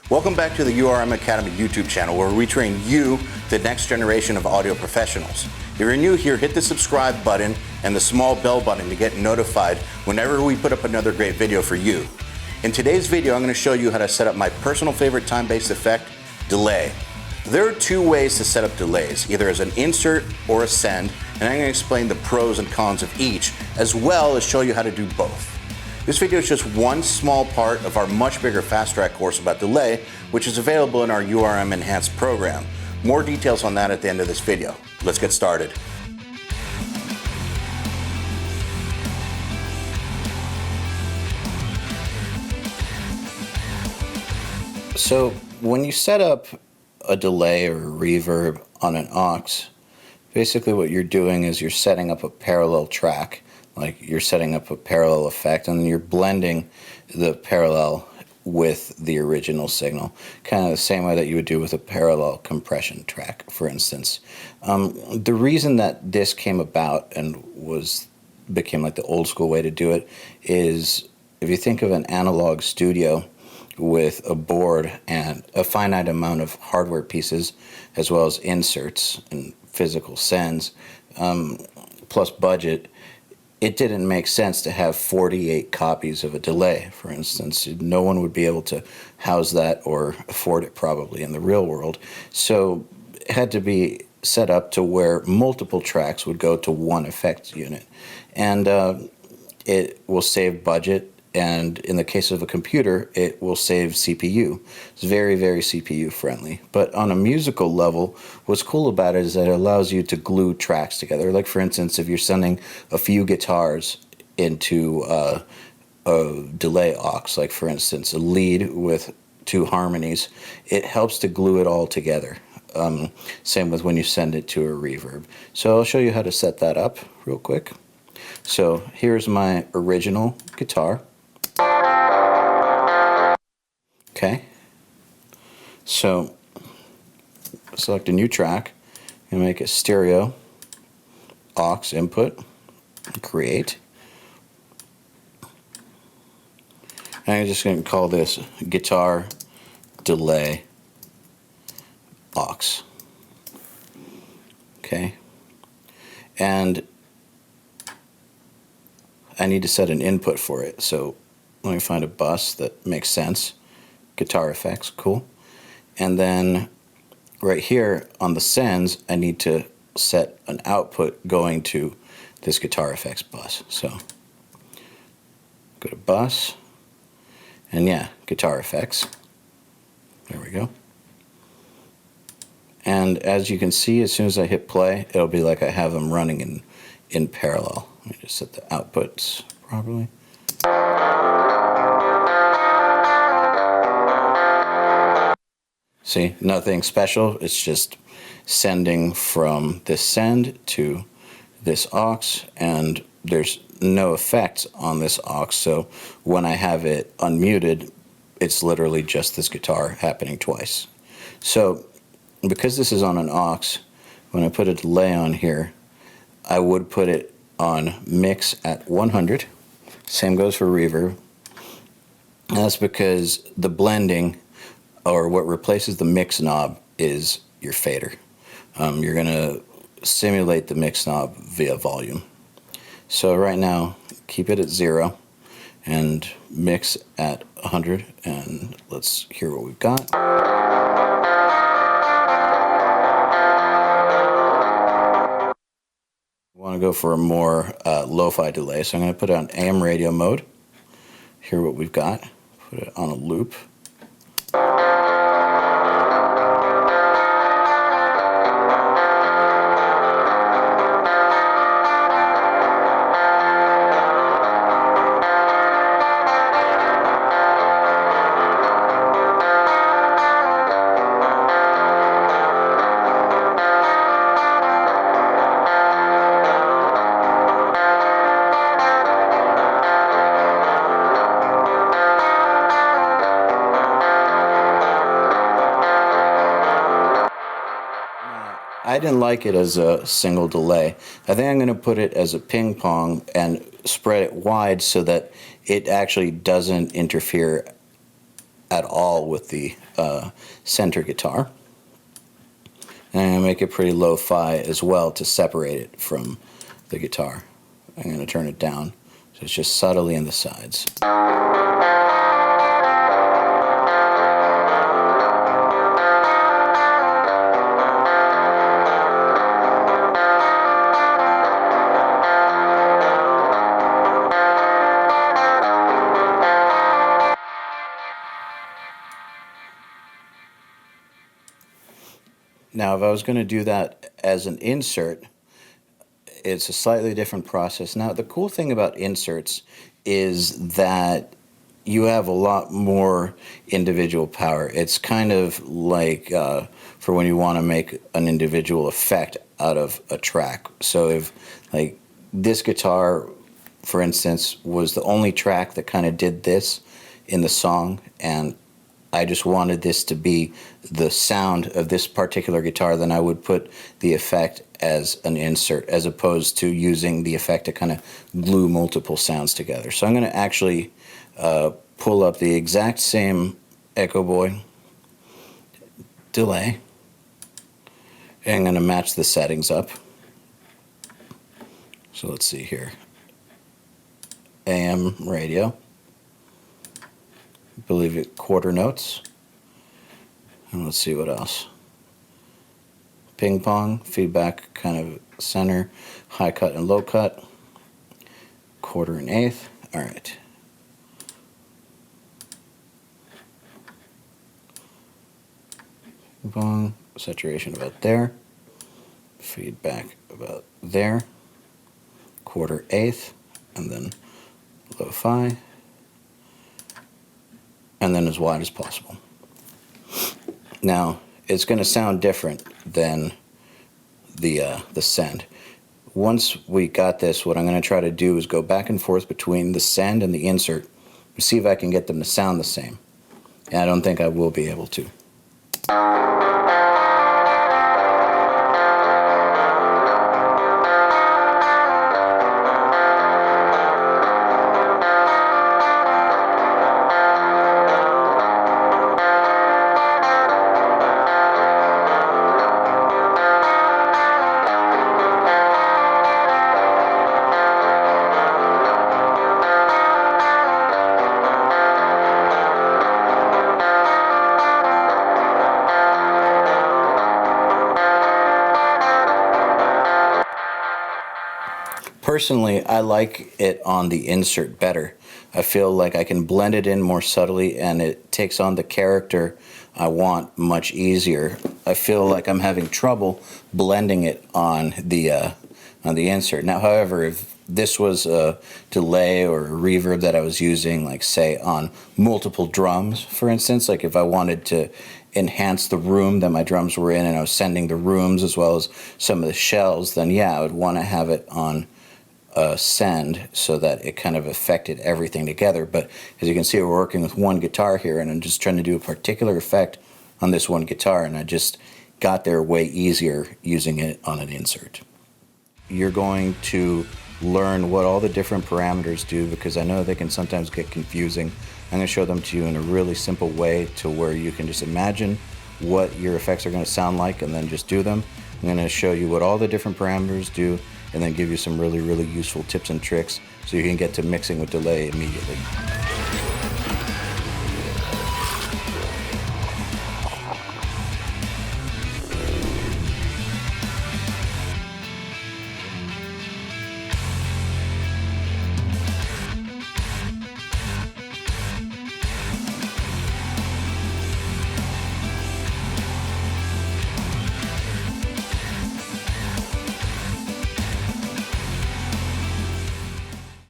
Welcome back to the URM Academy YouTube channel, where we train you, the next generation of audio professionals. If you're new here, hit the subscribe button and the small bell button to get notified whenever we put up another great video for you. In today's video, I'm going to show you how to set up my personal favorite time-based effect, delay. There are two ways to set up delays, either as an insert or a send, and I'm going to explain the pros and cons of each, as well as show you how to do both. This video is just one small part of our much bigger Fast Track course about delay, which is available in our URM Enhanced program. More details on that at the end of this video. Let's get started. So when you set up a delay or a reverb on an aux, basically what you're doing is you're setting up a parallel track. Like you're setting up a parallel effect, and you're blending the parallel with the original signal, kind of the same way that you would do with a parallel compression track, for instance. The reason that this came about and became like the old school way to do it is, if you think of an analog studio with a board and a finite amount of hardware pieces, as well as inserts and physical sends, plus budget, it didn't make sense to have 48 copies of a delay, for instance. No one would be able to house that or afford it probably in the real world. So it had to be set up to where multiple tracks would go to one effects unit. And it will save budget, and in the case of a computer, it will save CPU. It's very, very CPU friendly. But on a musical level, what's cool about it is that it allows you to glue tracks together. Like for instance, if you're sending a few guitars into a delay aux, like for instance, a lead with two harmonies, it helps to glue it all together. Same with when you send it to a reverb. So I'll show you how to set that up real quick. So here's my original guitar. Okay, so select a new track and make a stereo aux input, create. And I'm just going to call this guitar delay aux. Okay, and I need to set an input for it, so let me find a bus that makes sense. Guitar effects, cool. And then right here on the sends, I need to set an output going to this guitar effects bus. So go to bus, and yeah, guitar effects. There we go. And as you can see, as soon as I hit play, it'll be like I have them running in parallel. Let me just set the outputs properly. See, nothing special, it's just sending from this send to this aux, and there's no effect on this aux, so when I have it unmuted, it's literally just this guitar happening twice. So, because this is on an aux, when I put a delay on here, I would put it on mix at 100. Same goes for reverb. And that's because the blending, or what replaces the mix knob, is your fader. You're going to simulate the mix knob via volume. So right now, keep it at 0 and mix at 100, and let's hear what we've got. We want to go for a more lo-fi delay, so I'm going to put it on AM radio mode, hear what we've got, put it on a loop. I didn't like it as a single delay. I think I'm going to put it as a ping pong and spread it wide so that it actually doesn't interfere at all with the center guitar. And I'm going to make it pretty lo-fi as well to separate it from the guitar. I'm going to turn it down so it's just subtly in the sides. Now, if I was going to do that as an insert, it's a slightly different process. Now, the cool thing about inserts is that you have a lot more individual power. It's kind of like for when you want to make an individual effect out of a track. So if, like, this guitar, for instance, was the only track that kind of did this in the song, and I just wanted this to be the sound of this particular guitar, then I would put the effect as an insert, as opposed to using the effect to kind of glue multiple sounds together. So I'm going to actually pull up the exact same Echoboy delay, and I'm going to match the settings up. So let's see here. AM radio. I believe it quarter notes. And let's see what else. Ping pong, feedback kind of center, high cut and low cut, quarter and eighth. All right. Ping pong, saturation about there, feedback about there, quarter eighth, and then lo-fi, and then as wide as possible. Now, it's going to sound different than the send. Once we got this, what I'm going to try to do is go back and forth between the send and the insert and see if I can get them to sound the same. And I don't think I will be able to. Personally, I like it on the insert better. I feel like I can blend it in more subtly and it takes on the character I want much easier. I feel like I'm having trouble blending it on the insert. Now, however, if this was a delay or a reverb that I was using, like say on multiple drums, for instance, like if I wanted to enhance the room that my drums were in and I was sending the rooms as well as some of the shells, then yeah, I would want to have it on send so that it kind of affected everything together. But as you can see, we're working with one guitar here and I'm just trying to do a particular effect on this one guitar, and I just got there way easier using it on an insert. You're going to learn what all the different parameters do, because I know they can sometimes get confusing. I'm going to show them to you in a really simple way to where you can just imagine what your effects are going to sound like and then just do them. I'm going to show you what all the different parameters do and then give you some really, really useful tips and tricks so you can get to mixing with delay immediately.